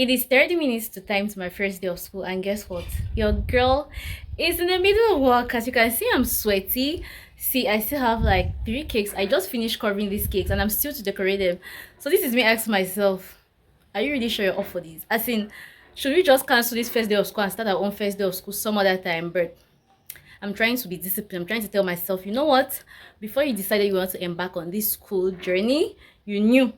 It is 30 minutes to time to my first day of school, and guess what? Your girl is in the middle of work. As you can see, I'm sweaty. See, I still have like three cakes. I just finished covering these cakes and I'm still to decorate them. So this is me asking myself, are you really sure you're up for this? As in, should we just cancel this first day of school and start our own first day of school some other time? But I'm trying to be disciplined. I'm trying to tell myself, you know what? Before you decided you want to embark on this school journey, you knew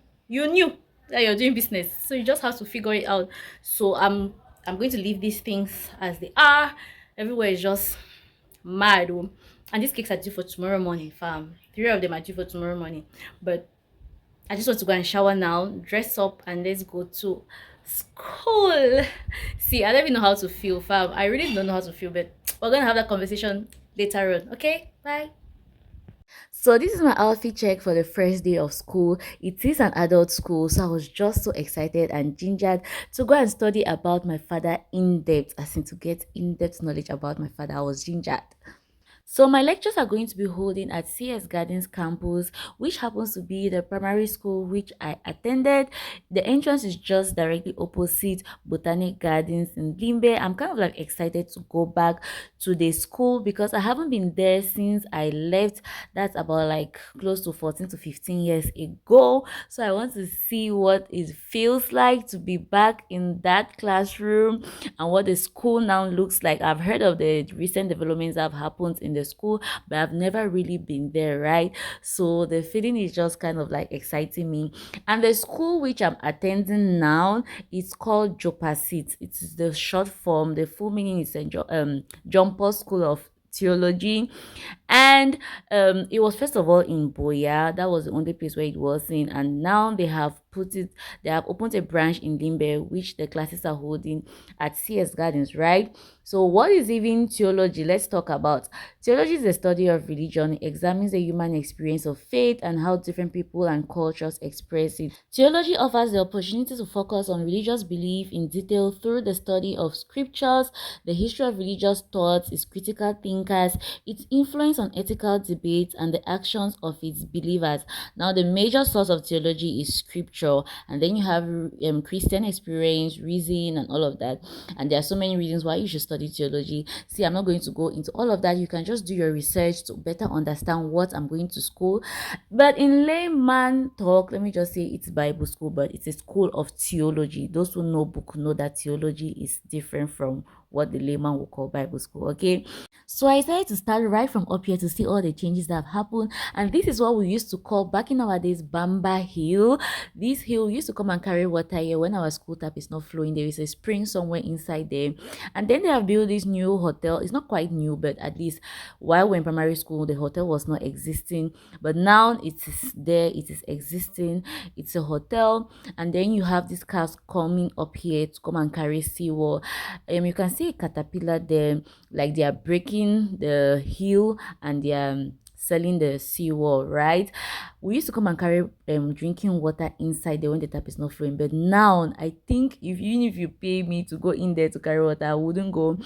that you're doing business. So you just have to figure it out. So I'm going to leave these things as they are. Everywhere is just mad. Oh. And these cakes are due for tomorrow morning, fam. Three of them are due for tomorrow morning. But I just want to go and shower now, dress up, and let's go to school. See, I don't even know how to feel, fam. I really don't know how to feel, but we're gonna have that conversation later on. Okay, bye. So this is my outfit check for the first day of school. It is an adult school, so I was just so excited and gingered to go and study about my father in depth, as in to get in-depth knowledge about my father. I was gingered. So my lectures are going to be holding at CS Gardens campus, which happens to be the primary school which I attended. The entrance is just directly opposite Botanic Gardens in Limbe. I'm kind of like excited to go back to the school because I haven't been there since I left. That's about like close to 14 to 15 years ago. So I want to see what it feels like to be back in that classroom and what the school now looks like. I've heard of the recent developments that have happened in the school, but I've never really been there, right? So the feeling is just kind of like exciting me. And the school which I'm attending now, it's called Jopasit. It's the short form. The full meaning is John Paul School of Theology. And it was first of all in Boya. That was the only place where it was in, and now they have opened a branch in Limbe, which the classes are holding at CS Gardens, right? So what is even theology? Let's talk about theology. Is the study of religion. It examines the human experience of faith and how different people and cultures express it. Theology offers the opportunity to focus on religious belief in detail through the study of scriptures, the history of religious thoughts, its critical thinkers, its influence on ethical debates, and the actions of its believers. Now, the major source of theology is scripture, and then you have Christian experience, reason, and all of that. And there are so many reasons why you should study theology. See, I'm not going to go into all of that. You can just do your research to better understand what I'm going to school. But in layman talk, let me just say it's Bible school, but it's a school of theology. Those who know book know that theology is different from what the layman will call Bible school, okay? So I decided to start right from up here to see all the changes that have happened. And this is what we used to call back in our days Bamba Hill. This hill used to come and carry water here when our school tap is not flowing. There is a spring somewhere inside there. And then they have built this new hotel. It's not quite new, but at least while we're in primary school, the hotel was not existing. But now it is there, it is existing. It's a hotel. And then you have these cars coming up here to come and carry seawater. You can see a caterpillar there, like they are breaking the hill and they are selling the seawall, right? We used to come and carry drinking water inside there when the tap is not flowing, but now I think even if you pay me to go in there to carry water, I wouldn't go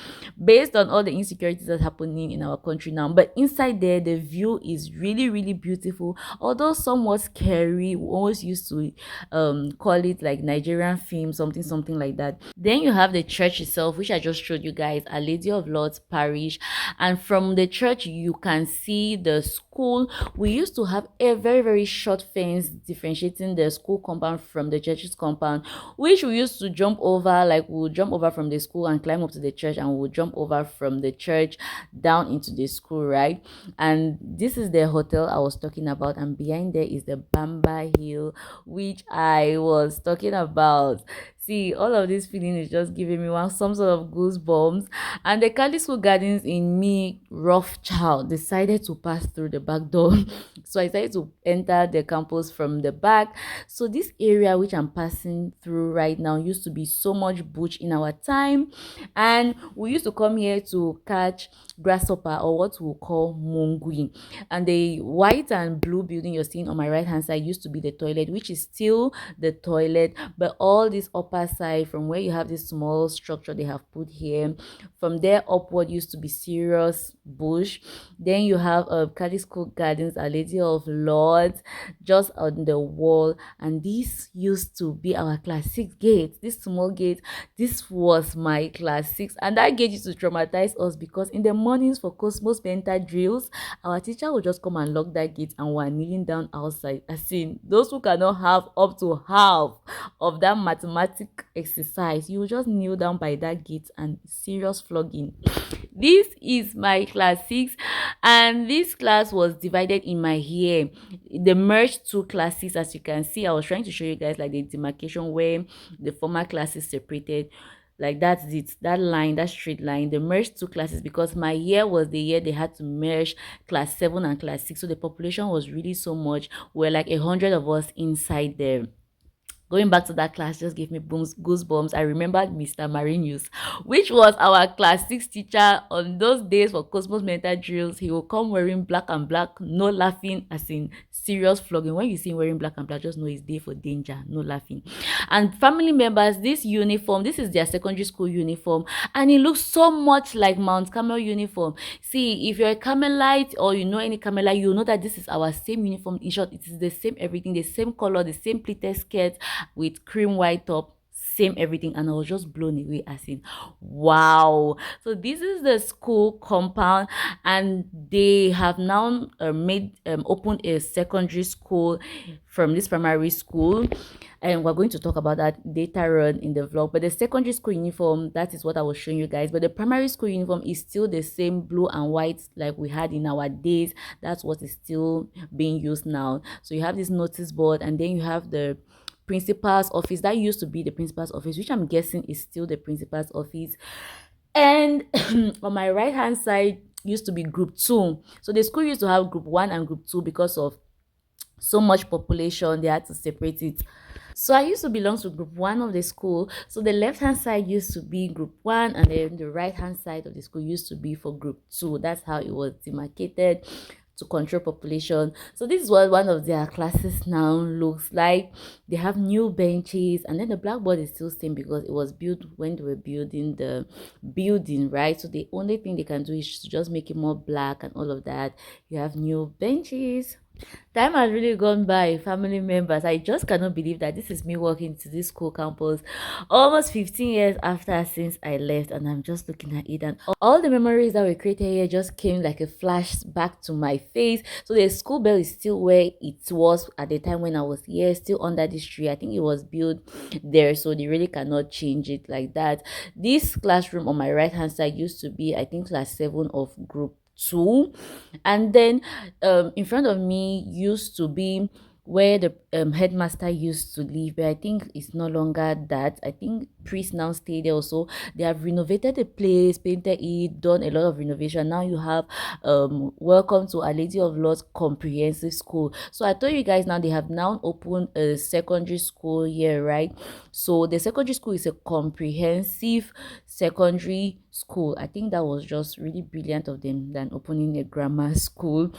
based on all the insecurities that's happening in our country now. But inside there, the view is really, really beautiful, although somewhat scary. We always used to call it like Nigerian film, something like that. Then you have the church itself, which I just showed you guys, Our Lady of Lords Parish. And from the church you can see the school. We used to have a very, very short fence differentiating the school compound from the church's compound, which we used to jump over. Like we'll jump over from the school and climb up to the church, and we'll jump over from the church down into the school, right? And this is the hotel I was talking about, and behind there is the Bamba Hill, which I was talking about. See, all of this feeling is just giving me some sort of goosebumps. And the Catholic School Gardens in me, rough child, decided to pass through the back door. So I decided to enter the campus from the back. So this area which I'm passing through right now used to be so much bush in our time. And we used to come here to catch grasshopper, or what we call mungui. And the white and blue building you're seeing on my right hand side used to be the toilet, which is still the toilet, but all these upper upper side, from where you have this small structure they have put here. From there upward used to be serious bush. Then you have Catholic School Gardens, A Lady of Lords, just on the wall. And this used to be our class 6 gate. This small gate, this was my class 6. And that gate used to traumatize us because in the mornings for Cosmos mental drills, our teacher would just come and lock that gate and we're kneeling down outside. As in, those who cannot have up to half of that mathematic exercise, you will just kneel down by that gate and serious flogging. This is my class 6, and this class was divided in my year. They merged two classes. As you can see, I was trying to show you guys like the demarcation where the former classes separated. Like that's it, that line, that straight line. They merged two classes because my year was the year they had to merge class 7 and class 6, so the population was really so much. We're like 100 of us inside there. Going back to that class just gave me goosebumps. I remembered Mr. Marinius, which was our class 6 teacher on those days for Cosmos mental drills. He will come wearing black and black, no laughing, as in serious flogging. When you see him wearing black and black, just know it's day for danger, no laughing. And family members, this uniform, this is their secondary school uniform, and it looks so much like Mount Carmel uniform. See, if you're a Carmelite or you know any Carmelite, you know that this is our same uniform. In short, it is the same everything, the same color, the same pleated skirt with cream white top, same everything. And I was just blown away, as in wow. So this is the school compound, and they have now opened a secondary school from this primary school, and we're going to talk about that later on in the vlog. But the secondary school uniform, that is what I was showing you guys, but the primary school uniform is still the same blue and white like we had in our days. That's what is still being used now. So you have this notice board, and then you have the principal's office. That used to be the principal's office, which I'm guessing is still the principal's office. And on my right hand side used to be group 2. So the school used to have group 1 and group 2 because of so much population. They had to separate it. So I used to belong to group 1 of the school. So the left hand side used to be group 1, and then the right hand side of the school used to be for group 2. That's how it was demarcated to control population. So this is what one of their classes now looks like. They have new benches, and then the blackboard is still same because it was built when they were building the building, right? So the only thing they can do is to just make it more black and all of that. You have new benches. Time has really gone by, family members. I just cannot believe that this is me walking to this school campus almost 15 years after since I left, and I'm just looking at it, and all the memories that were created here just came like a flash back to my face. So the school bell is still where it was at the time when I was here, still under this tree. I think it was built there, so they really cannot change it like that. This classroom on my right hand side used to be, I think, class 7 of group 2, and then in front of me used to be where the headmaster used to live, but I think it's no longer that. I think priests now stay there also. They have renovated the place, painted it, done a lot of renovation. Now you have welcome to A Lady of Lords Comprehensive School. So I told you guys, now they have now opened a secondary school here, right? So the secondary school is a comprehensive secondary school. I think that was just really brilliant of them than opening a grammar school.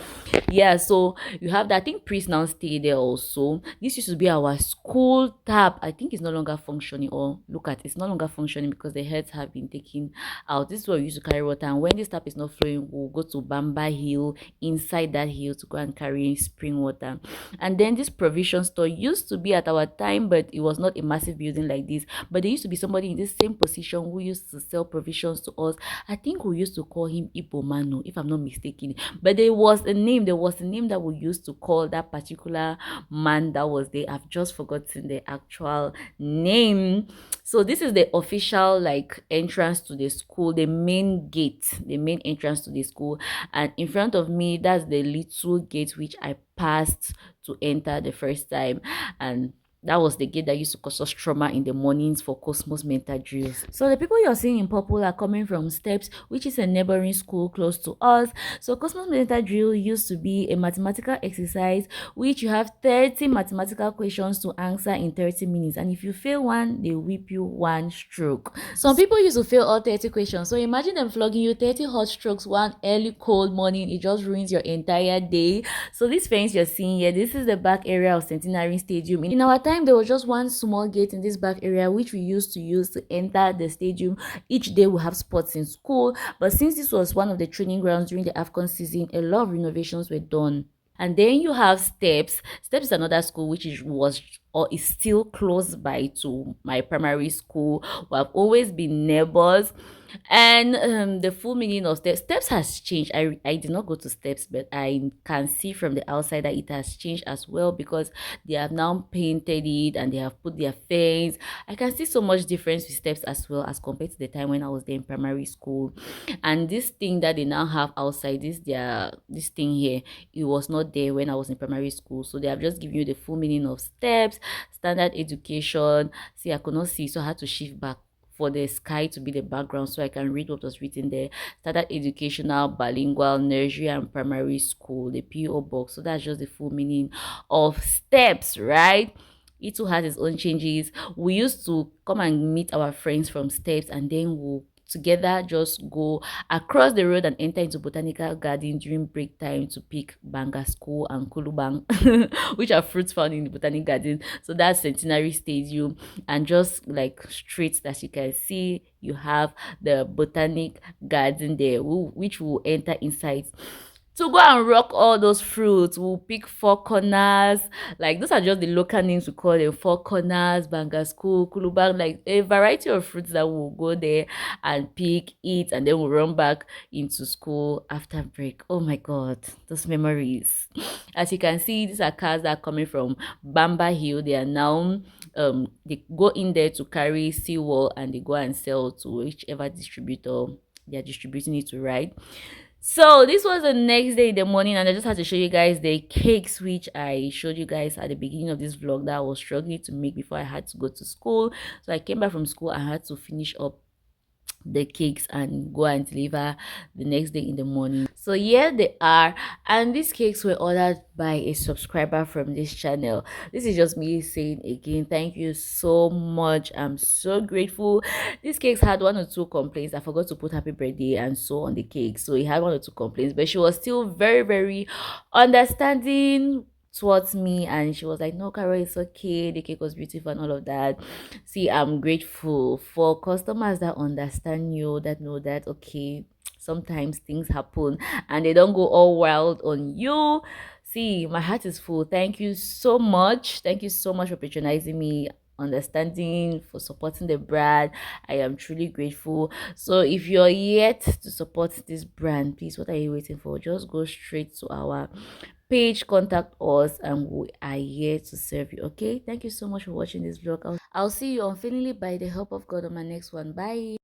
Yeah, so you have that. I think priests now stay there also. This used to be our school tap. I think it's no longer functioning, or look at, it's no longer functioning because the heads have been taken out. This is where we used to carry water, and when this tap is not flowing, we'll go to Bamba Hill, inside that hill, to go and carry spring water. And then this provision store used to be at our time, but it was not a massive building like this, but there used to be somebody in this same position who used to sell provisions to us. I think we used to call him Ibomano, if I'm not mistaken, but there was a name that we used to call that particular man that was there. I've just forgotten the actual name. So this is the official like entrance to the school, the main gate, the main entrance to the school. And in front of me, that's the little gate which I passed to enter the first time. And that was the gate that used to cause us trauma in the mornings for Cosmos mental drills. So the people you're seeing in purple are coming from Steps, which is a neighboring school close to us. So Cosmos mental drill used to be a mathematical exercise which you have 30 mathematical questions to answer in 30 minutes. And if you fail one, they whip you one stroke. Some people used to fail all 30 questions. So imagine them flogging you 30 hot strokes one early cold morning. It just ruins your entire day. So this fence you're seeing here, this is the back area of Centenary Stadium. In our time, time there was just one small gate in this back area which we used to use to enter the stadium. Each day we have sports in school, but since this was one of the training grounds during the AFCON season, a lot of renovations were done. And then you have Steps. Steps is another school which was or is still close by to my primary school. We have always been neighbors. And the full meaning of steps has changed. I did not go to steps, but I can see from the outside that it has changed as well, because they have now painted it and they have put their fence. I can see so much difference with steps as well as compared to the time when I was there in primary school. And this thing that they now have outside, this thing here, it was not there when I was in primary school. So they have just given you the full meaning of steps, standard education. See, I could not see, so I had to shift back for the sky to be the background so I can read what was written there. Started educational, bilingual, nursery and primary school, the PO box. So that's just the full meaning of steps, right? It too has its own changes. We used to come and meet our friends from steps, and then we'll together just go across the road and enter into botanical garden during break time to pick banga school and kulubang, which are fruits found in the botanic garden. So that's Centenary Stadium, and just like straight that you can see, you have the botanic garden there, which will enter inside to go and rock all those fruits. We'll pick four corners. Like those are just the local names we call them: four corners, bangasku, kulubang, like a variety of fruits that we'll go there and pick, eat, and then we'll run back into school after break. Oh my god, those memories. As you can see, these are cars that are coming from Bamba Hill. They are now they go in there to carry seawool, and they go and sell to whichever distributor they are distributing it to, right? So this was the next day in the morning, and I just had to show you guys the cakes which I showed you guys at the beginning of this vlog that I was struggling to make before I had to go to school. So I came back from school, I had to finish up the cakes and go and deliver the next day in the morning. So here they are, and these cakes were ordered by a subscriber from this channel. This is just me saying again, thank you so much. I'm so grateful. These cakes had one or two complaints. I forgot to put happy birthday and so on the cake, so he had one or two complaints, but she was still very, very understanding towards me, and she was like, no Carol, it's okay, the cake was beautiful and all of that. See, I'm grateful for customers that understand you, that know that okay, sometimes things happen and they don't go all wild on you. See, my heart is full. Thank you so much. Thank you so much for patronizing me, understanding, for supporting the brand. I am truly grateful. So if you're yet to support this brand, please, what are you waiting for? Just go straight to our page, contact us, and we are here to serve you. Okay, thank you so much for watching this vlog. I'll see you unfailingly by the help of God on my next one. Bye.